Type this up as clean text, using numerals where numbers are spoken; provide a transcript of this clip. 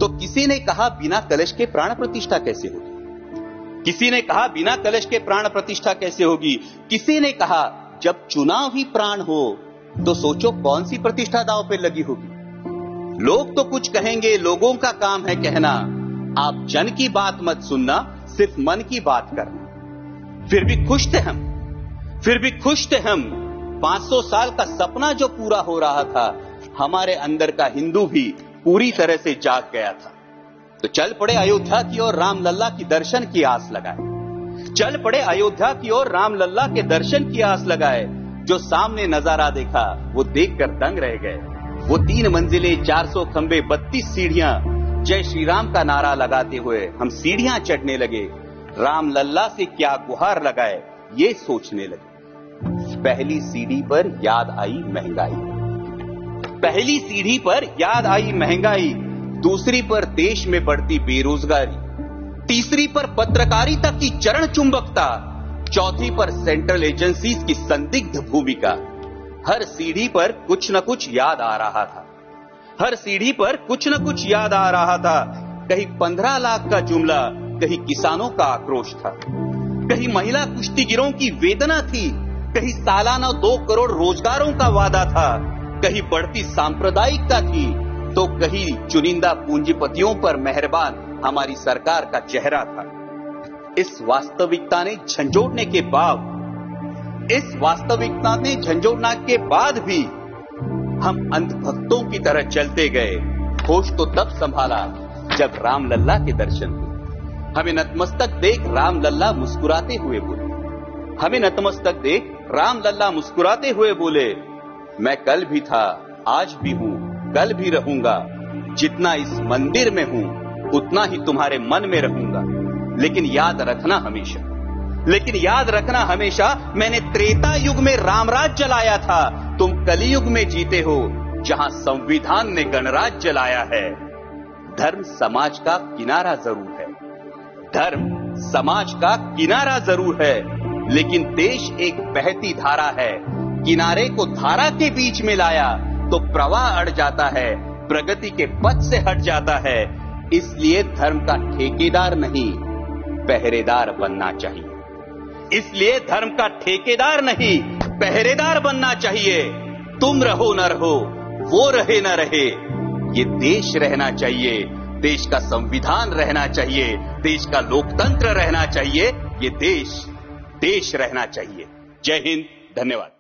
तो किसी ने कहा बिना कलश के प्राण प्रतिष्ठा कैसे होगी, किसी ने कहा बिना कलश के प्राण प्रतिष्ठा कैसे होगी, किसी ने कहा जब चुनाव ही प्राण हो तो सोचो कौन सी प्रतिष्ठा दांव पे लगी होगी। लोग तो कुछ कहेंगे, लोगों का काम है कहना, आप जन की बात मत सुनना, सिर्फ मन की बात करना। फिर भी खुश थे हम, फिर भी खुश थे हम। 500 साल का सपना जो पूरा हो रहा था, हमारे अंदर का हिंदू भी पूरी तरह से जाग गया था। तो चल पड़े अयोध्या की ओर, राम लल्ला की दर्शन की आस लगाए। चल पड़े अयोध्या की ओर, राम लल्ला के दर्शन की आस लगाए। जो सामने नजारा देखा वो देखकर दंग रह गए। वो 3 मंजिलें, 400 खंबे, 32 सीढ़ियां, जय श्री राम का नारा लगाते हुए हम सीढ़ियां चढ़ने लगे। राम लल्ला से क्या गुहार लगाए ये सोचने लगे। पहली सीढ़ी पर याद आई महंगाई, पहली सीढ़ी पर याद आई महंगाई, दूसरी पर देश में बढ़ती बेरोजगारी, तीसरी पर पत्रकारिता की चरण चुंबकता, चौथी पर सेंट्रल एजेंसीज की संदिग्ध भूमिका। हर सीढ़ी पर कुछ न कुछ याद आ रहा था, हर सीढ़ी पर कुछ न कुछ याद आ रहा था। कहीं 15 लाख का जुमला, कहीं किसानों का आक्रोश था, कहीं महिला कुश्तीगिरों की वेदना थी, कहीं सालाना 2 करोड़ रोजगारों का वादा था, कहीं बढ़ती सांप्रदायिकता थी, तो कहीं चुनिंदा पूंजीपतियों पर मेहरबान हमारी सरकार का चेहरा था। इस वास्तविकता ने झंझोड़ने के बाद, इस वास्तविकता ने झंझोड़ने के बाद भी हम अंधभक्तों की तरह चलते गए। होश तो तब संभाला जब राम लल्ला के दर्शन हुए। हमें नतमस्तक देख राम लल्ला मुस्कुराते हुए बोले, हमें नतमस्तक देख राम लल्ला मुस्कुराते हुए बोले, मैं कल भी था, आज भी हूं, कल भी रहूंगा। जितना इस मंदिर में हूं उतना ही तुम्हारे मन में रहूंगा। लेकिन याद रखना हमेशा, लेकिन याद रखना हमेशा, मैंने त्रेता युग में रामराज जलाया था, तुम कलियुग में जीते हो जहां संविधान ने गणराज जलाया है। धर्म समाज का किनारा जरूर है, धर्म समाज का किनारा जरूर है, लेकिन देश एक बहती धारा है। किनारे को धारा के बीच में लाया तो प्रवाह अड़ जाता है, प्रगति के पथ से हट जाता है। इसलिए धर्म का ठेकेदार नहीं, पहरेदार बनना चाहिए। इसलिए धर्म का ठेकेदार नहीं, पहरेदार बनना चाहिए। तुम रहो न रहो, वो रहे न रहे, ये देश रहना चाहिए, देश का संविधान रहना चाहिए, देश का लोकतंत्र रहना चाहिए, ये देश रहना चाहिए। जय हिंद, धन्यवाद।